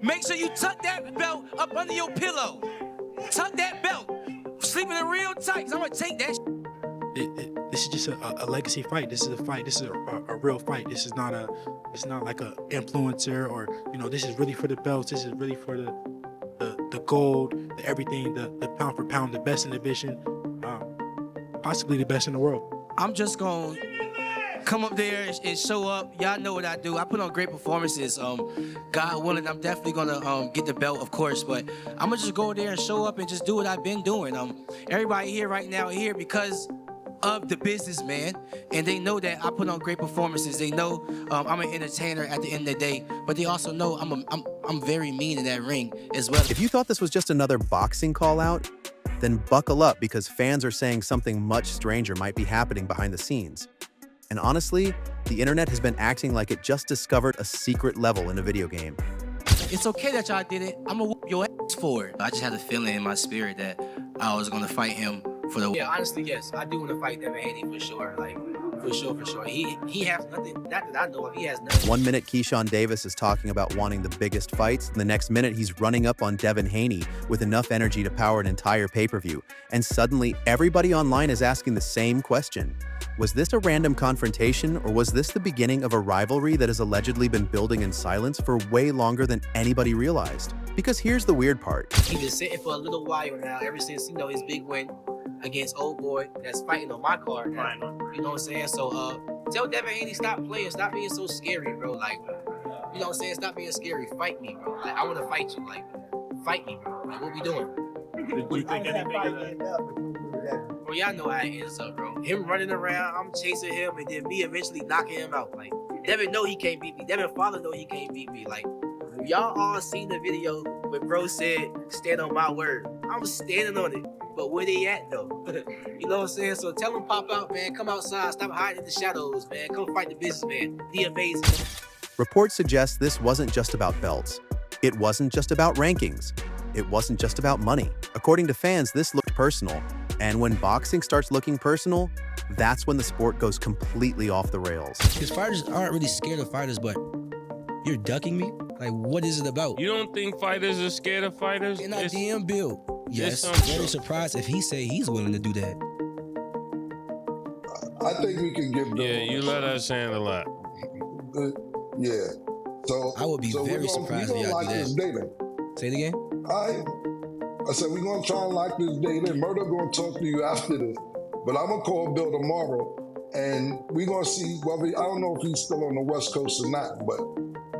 Make sure you tuck that belt up under your pillow. Tuck that belt. Sleeping in real tight, because I'm going to take that This is just a legacy fight. This is a fight. This is a real fight. This is not it's not like a influencer or, this is really for the belts. This is really for the gold, the everything, the pound for pound, the best in the division, possibly the best in the world. I'm just going to come up there and show up. Y'all know what I do. I put on great performances. God willing, I'm definitely going to get the belt, of course, but I'm going to just go there and show up and just do what I've been doing. Everybody here right now here because of the business, man, and they know that I put on great performances. They know I'm an entertainer at the end of the day, but they also know I'm very mean in that ring as well. If you thought this was just another boxing call-out, then buckle up because fans are saying something much stranger might be happening behind the scenes. And honestly, the internet has been acting like it just discovered a secret level in a video game. It's okay that y'all did it. I'm gonna whoop your ass for it. I just had a feeling in my spirit that I was gonna fight him for the... Yeah, honestly, yes. I do want to fight Devin Haney for sure. Like, for sure. He has nothing, not that I know of, he has nothing. 1 minute, Keyshawn Davis is talking about wanting the biggest fights, and the next minute, he's running up on Devin Haney with enough energy to power an entire pay-per-view. And suddenly, everybody online is asking the same question. Was this a random confrontation, or was this the beginning of a rivalry that has allegedly been building in silence for way longer than anybody realized? Because here's the weird part. He's been sitting for a little while now, ever since, his big win against old boy that's fighting on my card. Now, you know what I'm saying? So, tell Devin Haney, stop playing, stop being so scary, bro. Like, you know what I'm saying? Stop being scary. Fight me, bro. Like, I want to fight you. Like, fight me, bro. Like, what we doing? Did you think anything of that? Bro, y'all know how it ends up, bro. Him running around, I'm chasing him, and then me eventually knocking him out. Like, Devin know he can't beat me. Devin father know he can't beat me. Like, y'all all seen the video when bro said, stand on my word. I'm standing on it. But where they at, though? You know what I'm saying? So tell them pop out, man. Come outside. Stop hiding in the shadows, man. Come fight the businessman. The amazing. Reports suggest this wasn't just about belts. It wasn't just about rankings. It wasn't just about money. According to fans, this looked personal. And when boxing starts looking personal, that's when the sport goes completely off the rails. Because fighters aren't really scared of fighters, but you're ducking me? Like, what is it about? You don't think fighters are scared of fighters? In our DM build. Yes, very surprised if he say he's willing to do that. I think we can give them... Yeah, you let us handle that. Yeah. So I would be very surprised if y'all do that. Say it again? I said, we're going to try and lock this date in. Murder going to talk to you after this. But I'm going to call Bill tomorrow, and we're going to see whether... I don't know if he's still on the West Coast or not, but...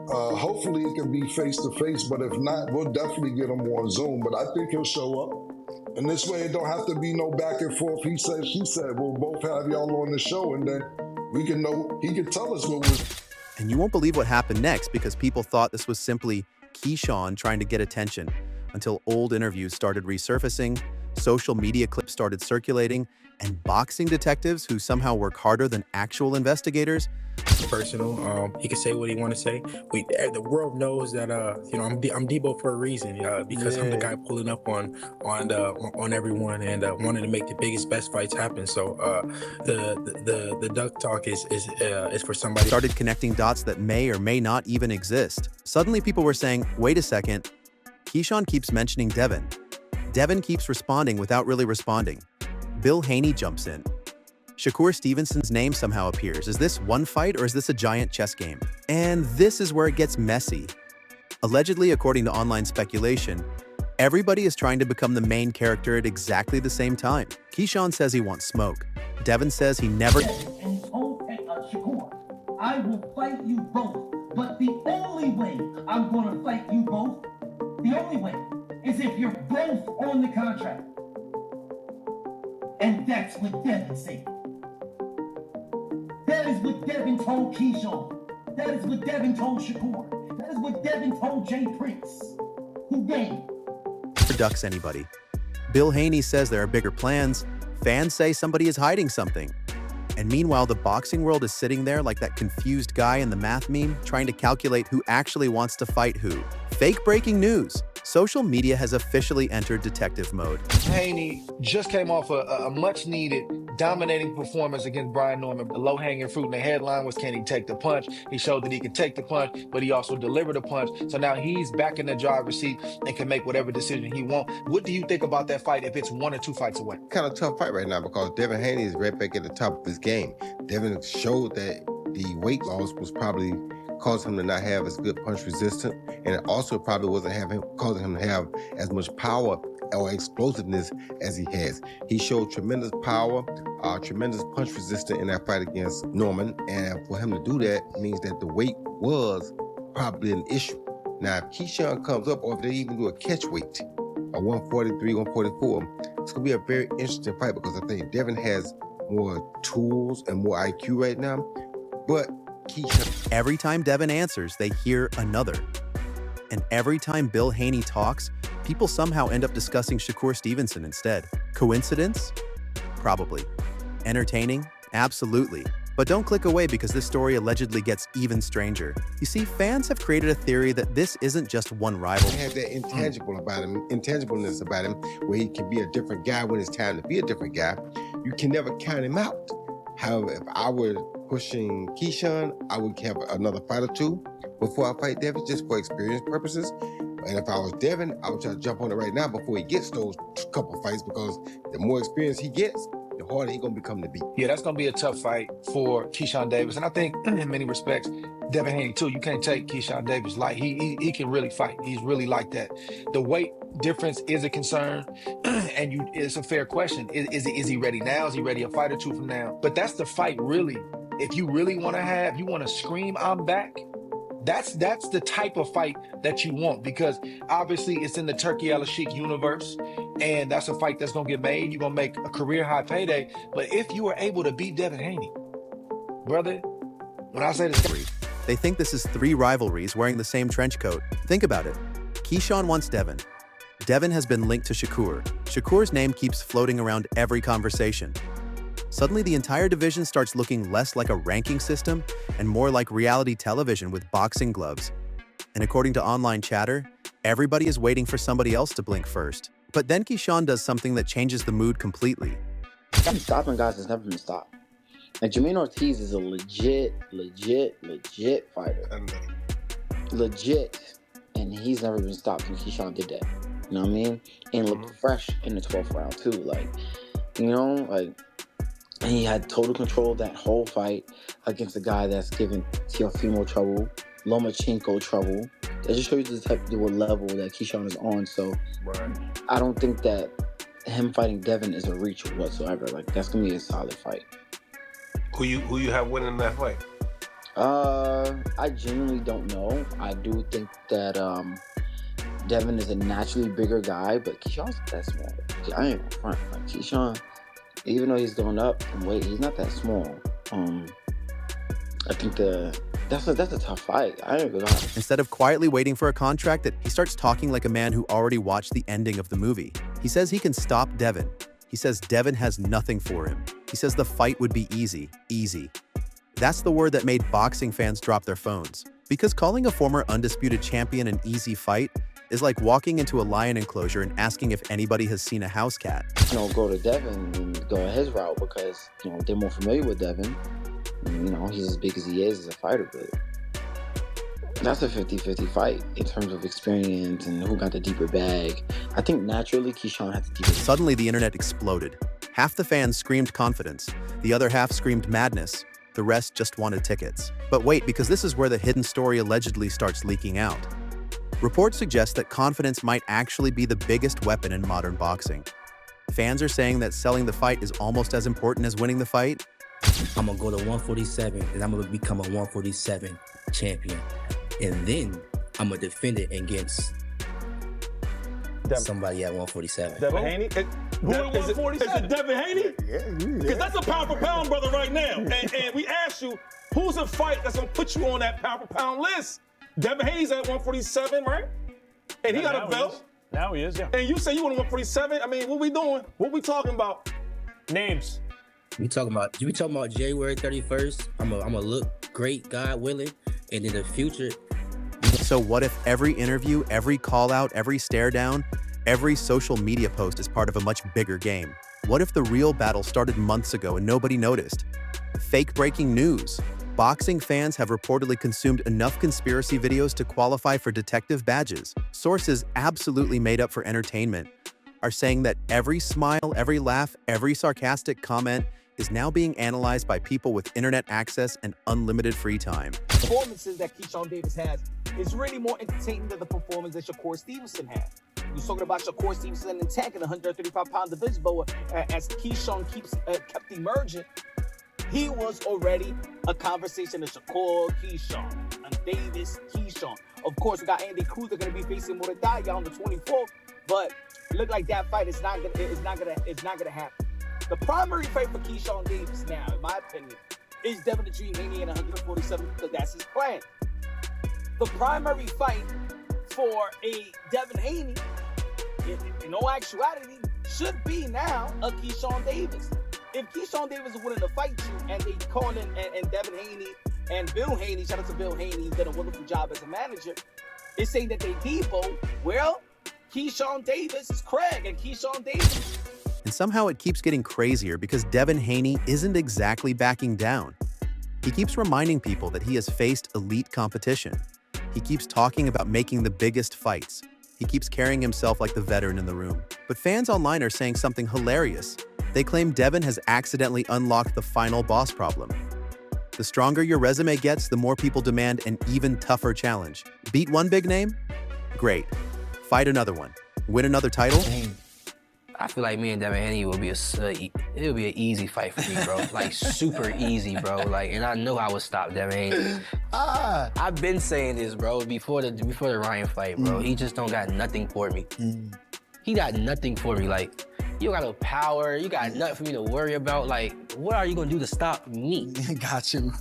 hopefully it can be face-to-face, but if not, we'll definitely get him on Zoom. But I think he'll show up. And this way it don't have to be no back and forth. He said, she said, we'll both have y'all on the show, and then we can know, he can tell us what was. And you won't believe what happened next because people thought this was simply Keyshawn trying to get attention until old interviews started resurfacing, social media clips started circulating, and boxing detectives who somehow work harder than actual investigators. Personal. He can say what he want to say. The world knows that I'm Debo for a reason. Because I'm the guy pulling up on everyone and wanting to make the biggest, best fights happen. So the duck talk is for somebody. Started connecting dots that may or may not even exist. Suddenly, people were saying, "Wait a second." Keyshawn keeps mentioning Devin. Devin keeps responding without really responding. Bill Haney jumps in. Shakur Stevenson's name somehow appears. Is this one fight or is this a giant chess game? And this is where it gets messy. Allegedly, according to online speculation, everybody is trying to become the main character at exactly the same time. Keyshawn says he wants smoke. Devin says he never... And he told Shakur, I will fight you both, but the only way I'm going to fight you both, the only way, is if you're both on the contract. And that's what Devin said. That is what Devin told Keyshawn. That is what Devin told Shakur. That is what Devin told Jay Prince. Who game? Ducks anybody. Bill Haney says there are bigger plans. Fans say somebody is hiding something. And meanwhile, the boxing world is sitting there like that confused guy in the math meme, trying to calculate who actually wants to fight who. Fake breaking news. social media has officially entered detective mode. Haney just came off a much-needed, dominating performance against Brian Norman. The low-hanging fruit in the headline was, can he take the punch? He showed that he could take the punch, but he also delivered a punch. So now he's back in the driver's seat and can make whatever decision he wants. What do you think about that fight if it's 1 or 2 fights away? Kind of tough fight right now because Devin Haney is right back at the top of his game. Devin showed that the weight loss was probably causing him to not have as good punch resistance, and it also probably wasn't causing him to have as much power or explosiveness as he has. He showed tremendous power, tremendous punch resistance in that fight against Norman, and for him to do that means that the weight was probably an issue. Now, if Keyshawn comes up, or if they even do a catch weight, a 143, 144, it's gonna be a very interesting fight because I think Devin has more tools and more IQ right now, but Keyshawn. Every time Devin answers, they hear another. And every time Bill Haney talks, people somehow end up discussing Shakur Stevenson instead. Coincidence? Probably. Entertaining? Absolutely. But don't click away because this story allegedly gets even stranger. You see, fans have created a theory that this isn't just one rival. He has that intangibleness about him, where he can be a different guy when it's time to be a different guy. You can never count him out. However, if I were pushing Keyshawn, I would have another fight or two before I fight Devin, just for experience purposes. And if I was Devin, I would try to jump on it right now before he gets those couple fights, because the more experience he gets, the harder he's gonna become to beat. Yeah, that's gonna be a tough fight for Keyshawn Davis. And I think in many respects, Devin Haney too. You can't take Keyshawn Davis light. He can really fight. He's really like that. The weight difference is a concern, and it's a fair question. Is he ready now? Is he ready a fight or two from now? But that's the fight, really. If you really want to scream, I'm back. That's the type of fight that you want, because obviously it's in the Turkey Al-Sheikh universe, and that's a fight that's gonna get made. You're gonna make a career high payday. But if you are able to beat Devin Haney, brother, when I say this, they think this is 3 rivalries wearing the same trench coat. Think about it. Keyshawn wants Devin. Devin has been linked to Shakur. Shakur's name keeps floating around every conversation. Suddenly, the entire division starts looking less like a ranking system and more like reality television with boxing gloves. And according to online chatter, everybody is waiting for somebody else to blink first. But then Keyshawn does something that changes the mood completely. Stopping guys has never been stopped. Like, Jermaine Ortiz is a legit fighter. Legit. And he's never been stopped, and Keyshawn did that. You know what I mean? And looked fresh in the 12th round, too. Like, you know, like, and he had total control of that whole fight against a guy that's given Teofimo trouble, Lomachenko trouble. That just shows you the type of level that Keyshawn is on. So I don't think that him fighting Devin is a reach whatsoever. Like, that's gonna be a solid fight. Who you have winning that fight? I genuinely don't know. I do think that Devin is a naturally bigger guy, but Keyshawn's not that small. I ain't in front. Like, Keyshawn, even though he's going up in weight, he's not that small. I think that's a tough fight. I ain't gonna lie. Instead of quietly waiting for a contract, he starts talking like a man who already watched the ending of the movie. He says he can stop Devin. He says Devin has nothing for him. He says the fight would be easy. That's the word that made boxing fans drop their phones. Because calling a former undisputed champion an easy fight is like walking into a lion enclosure and asking if anybody has seen a house cat. You know, go to Devin and go his route because, you know, they're more familiar with Devin. And, you know, he's as big as he is as a fighter, but that's a 50-50 fight in terms of experience and who got the deeper bag. I think naturally Keyshawn had the deeper bag. Suddenly the internet exploded. Half the fans screamed confidence. The other half screamed madness. The rest just wanted tickets. But wait, because this is where the hidden story allegedly starts leaking out. Reports suggest that confidence might actually be the biggest weapon in modern boxing. Fans are saying that selling the fight is almost as important as winning the fight. I'm gonna go to 147 and I'm gonna become a 147 champion. And then I'm gonna defend it against somebody at 147. Devin Haney? Who at 147? Is it Devin Haney? Yeah. Because that's a pound for pound brother right now. And we asked you, who's a fight that's gonna put you on that pound for pound list? Devin Haney's at 147, right? And he got a belt. Now he is, yeah. And you say you want 147? I mean, what we doing? What we talking about? Names. We talking about January 31st. I'm a look great, God willing, and in the future. So what if every interview, every call out, every stare down, every social media post is part of a much bigger game? What if the real battle started months ago and nobody noticed? Fake breaking news. Boxing fans have reportedly consumed enough conspiracy videos to qualify for detective badges. Sources absolutely made up for entertainment are saying that every smile, every laugh, every sarcastic comment is now being analyzed by people with internet access and unlimited free time. Performances that Keyshawn Davis has is really more entertaining than the performance that Shakur Stevenson had. You're talking about Shakur Stevenson and tanking 135-pound division, but as Keyshawn kept emerging, he was already a conversation of Shakur, Keyshawn, and Davis, Keyshawn. Of course, we got Andy Cruz. They're going to be facing Muradaya on the 24th, but it looked like that fight is not gonna happen. The primary fight for Keyshawn Davis now, in my opinion, is Devin the Dream Haney at 147 because that's his plan. The primary fight for a Devin Haney, in all actuality, should be now a Keyshawn Davis. If Keyshawn Davis is willing to fight you and they call in and Devin Haney and Bill Haney, shout out to Bill Haney, he's done a wonderful job as a manager, is saying that they Debo, well, Keyshawn Davis is Craig and Keyshawn Davis. And somehow it keeps getting crazier because Devin Haney isn't exactly backing down. He keeps reminding people that he has faced elite competition. He keeps talking about making the biggest fights. He keeps carrying himself like the veteran in the room. But fans online are saying something hilarious. They claim Devin has accidentally unlocked the final boss problem. The stronger your resume gets, the more people demand an even tougher challenge. Beat one big name? Great. Fight another one. Win another title? I feel like me and Devin Haney will be it'll be an easy fight for me, bro. Like super easy, bro. Like, and I know I would stop Devin Haney. I've been saying this, bro, before the Ryan fight, bro. He just don't got nothing for me. He got nothing for me. Like, you got no power. You got nothing for me to worry about. Like, what are you gonna do to stop me? Got you.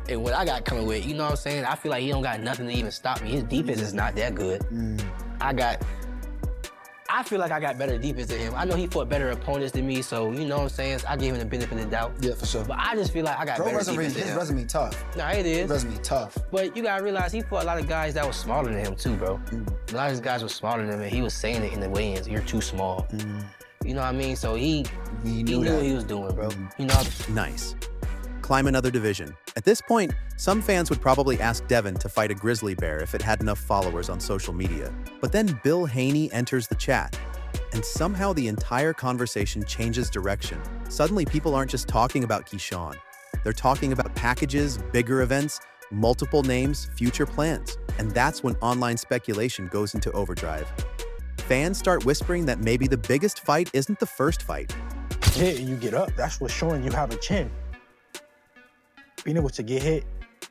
And what I got coming with, you know what I'm saying? I feel like he don't got nothing to even stop me. His defense is not that good. I feel like I got better defense than him. I know he fought better opponents than me, so you know what I'm saying? I gave him the benefit of the doubt. Yeah, for sure. But I just feel like I got better defense than him. His resume tough. Nah, it is. His resume tough. But you gotta realize he fought a lot of guys that was smaller than him too, bro. A lot of these guys were smaller than him, and he was saying it in the weigh-ins, you're too small. You know what I mean? So he knew what he was doing, bro. You know? Nice. Climb another division. At this point, some fans would probably ask Devin to fight a grizzly bear if it had enough followers on social media. But then Bill Haney enters the chat, and somehow the entire conversation changes direction. Suddenly, people aren't just talking about Keyshawn. They're talking about packages, bigger events, multiple names, future plans. And that's when online speculation goes into overdrive. Fans start whispering that maybe the biggest fight isn't the first fight. Hit and you get up, that's what's showing you have a chin. Being able to get hit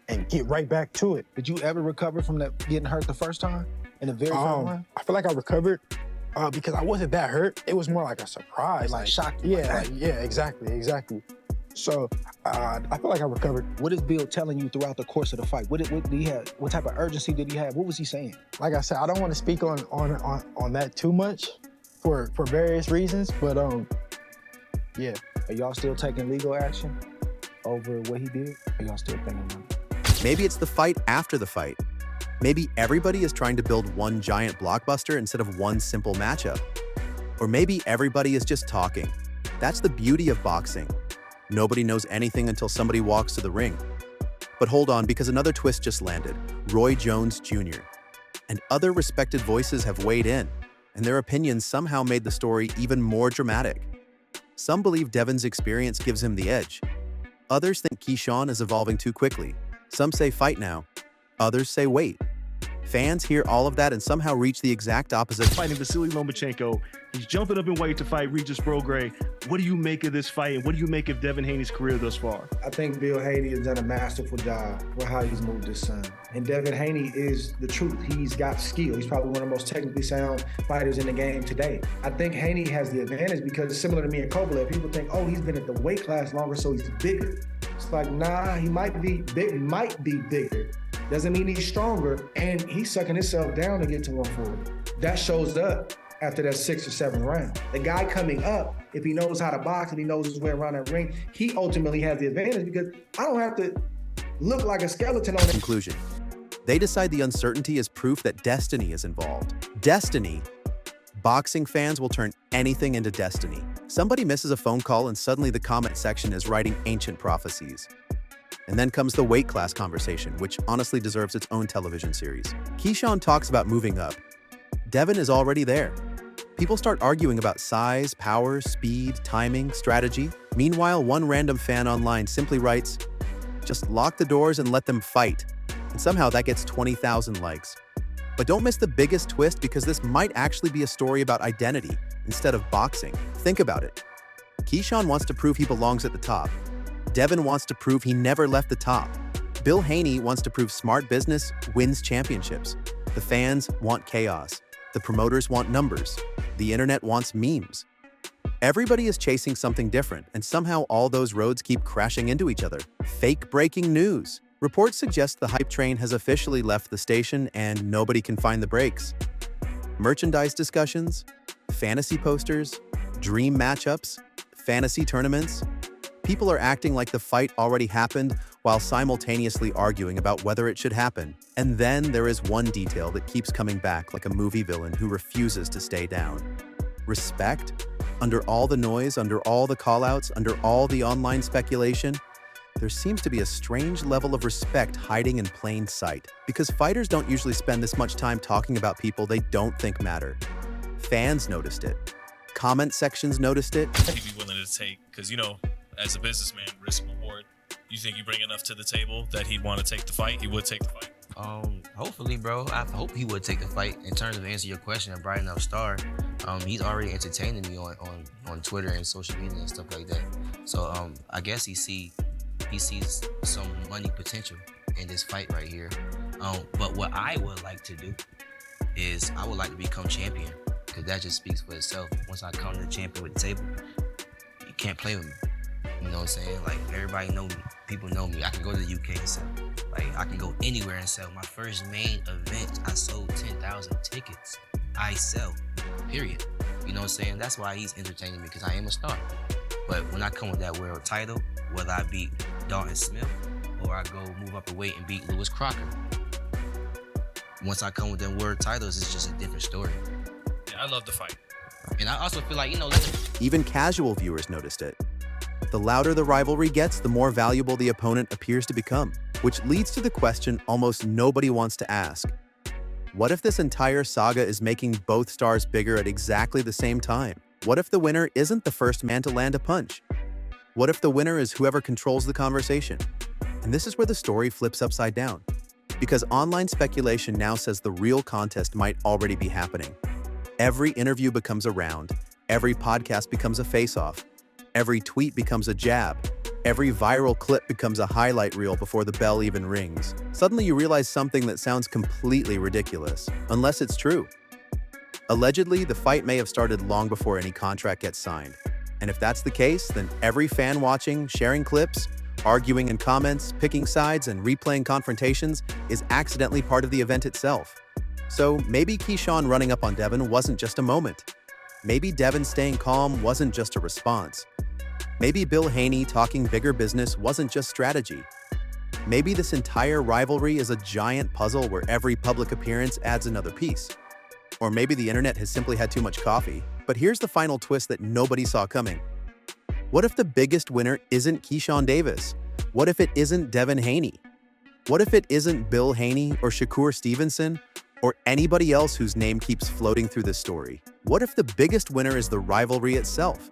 and get right back to it. Did you ever recover from that getting hurt the first time? In the very first one? I feel like I recovered because I wasn't that hurt. It was more like a surprise. Like shock. Yeah, exactly. So I feel like I recovered. What is Bill telling you throughout the course of the fight? What did he have? What type of urgency did he have? What was he saying? Like I said, I don't want to speak on that too much for various reasons, but yeah. Are y'all still taking legal action over what he did? Are y'all still thinking about it? Maybe it's the fight after the fight. Maybe everybody is trying to build one giant blockbuster instead of one simple matchup. Or maybe everybody is just talking. That's the beauty of boxing. Nobody knows anything until somebody walks to the ring. But hold on, because another twist just landed. Roy Jones Jr. and other respected voices have weighed in, and their opinions somehow made the story even more dramatic. Some believe Devin's experience gives him the edge. Others think Keyshawn is evolving too quickly. Some say fight now. Others say wait. Fans hear all of that and somehow reach the exact opposite. Fighting Vasily Lomachenko. He's jumping up in weight to fight Regis Prograis. What do you make of this fight, and what do you make of Devin Haney's career thus far? I think Bill Haney has done a masterful job with how he's moved his son. And Devin Haney is the truth. He's got skill. He's probably one of the most technically sound fighters in the game today. I think Haney has the advantage because it's similar to me and Kovalev. People think, oh, he's been at the weight class longer, so he's bigger. It's like, nah, he might be bigger. Doesn't mean he's stronger, and he's sucking himself down to get to 140. That shows up after that 6 or 7 round. The guy coming up, if he knows how to box and he knows his way around that ring, he ultimately has the advantage because I don't have to look like a skeleton on it. Conclusion. They decide the uncertainty is proof that destiny is involved. Destiny. Boxing fans will turn anything into destiny. Somebody misses a phone call and suddenly the comment section is writing ancient prophecies. And then comes the weight class conversation, which honestly deserves its own television series. Keyshawn talks about moving up. Devin is already there. People start arguing about size, power, speed, timing, strategy. Meanwhile, one random fan online simply writes, "Just lock the doors and let them fight." And somehow that gets 20,000 likes. But don't miss the biggest twist, because this might actually be a story about identity instead of boxing. Think about it. Keyshawn wants to prove he belongs at the top. Devin wants to prove he never left the top. Bill Haney wants to prove smart business wins championships. The fans want chaos. The promoters want numbers. The internet wants memes. Everybody is chasing something different, and somehow all those roads keep crashing into each other. Fake breaking news. Reports suggest the hype train has officially left the station and nobody can find the brakes. Merchandise discussions, fantasy posters, dream matchups, fantasy tournaments. People are acting like the fight already happened while simultaneously arguing about whether it should happen. And then there is one detail that keeps coming back like a movie villain who refuses to stay down. Respect? Under all the noise, under all the callouts, under all the online speculation, there seems to be a strange level of respect hiding in plain sight, because fighters don't usually spend this much time talking about people they don't think matter. Fans noticed it. Comment sections noticed it. He'd be willing to take, because, you know, as a businessman, risk reward. You think you bring enough to the table that he'd want to take the fight? He would take the fight. Hopefully, bro. I hope he would take the fight. In terms of answering your question, a bright enough star, he's already entertaining me on Twitter and social media and stuff like that. So I guess he sees some money potential in this fight right here. But what I would like to do is I would like to become champion, because that just speaks for itself. Once I come to the champion with the table, you can't play with me. You know what I'm saying? Like, everybody know me. People know me. I can go to the UK and sell. Like, I can go anywhere and sell. My first main event, I sold 10,000 tickets. I sell, period. You know what I'm saying? That's why he's entertaining me, because I am a star. But when I come with that world title, whether I beat Dalton Smith or I go move up the weight and beat Lewis Crocker, once I come with them world titles, it's just a different story. Yeah, I love the fight. And I also feel like, you know, even casual viewers noticed it. The louder the rivalry gets, the more valuable the opponent appears to become, which leads to the question almost nobody wants to ask. What if this entire saga is making both stars bigger at exactly the same time? What if the winner isn't the first man to land a punch? What if the winner is whoever controls the conversation? And this is where the story flips upside down, because online speculation now says the real contest might already be happening. Every interview becomes a round. Every podcast becomes a face-off. Every tweet becomes a jab. Every viral clip becomes a highlight reel before the bell even rings. Suddenly you realize something that sounds completely ridiculous, unless it's true. Allegedly, the fight may have started long before any contract gets signed. And if that's the case, then every fan watching, sharing clips, arguing in comments, picking sides, and replaying confrontations is accidentally part of the event itself. So maybe Keyshawn running up on Devin wasn't just a moment. Maybe Devin staying calm wasn't just a response. Maybe Bill Haney talking bigger business wasn't just strategy. Maybe this entire rivalry is a giant puzzle where every public appearance adds another piece. Or maybe the internet has simply had too much coffee. But here's the final twist that nobody saw coming. What if the biggest winner isn't Keyshawn Davis? What if it isn't Devin Haney? What if it isn't Bill Haney or Shakur Stevenson or anybody else whose name keeps floating through this story? What if the biggest winner is the rivalry itself?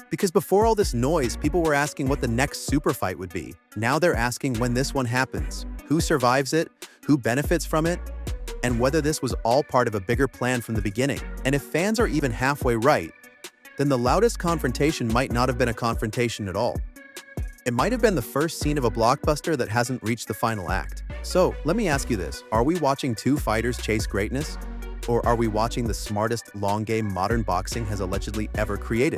Because before all this noise, people were asking what the next super fight would be. Now they're asking when this one happens, who survives it, who benefits from it, and whether this was all part of a bigger plan from the beginning. And if fans are even halfway right, then the loudest confrontation might not have been a confrontation at all. It might have been the first scene of a blockbuster that hasn't reached the final act. So let me ask you this, are we watching two fighters chase greatness? Or are we watching the smartest long game modern boxing has allegedly ever created?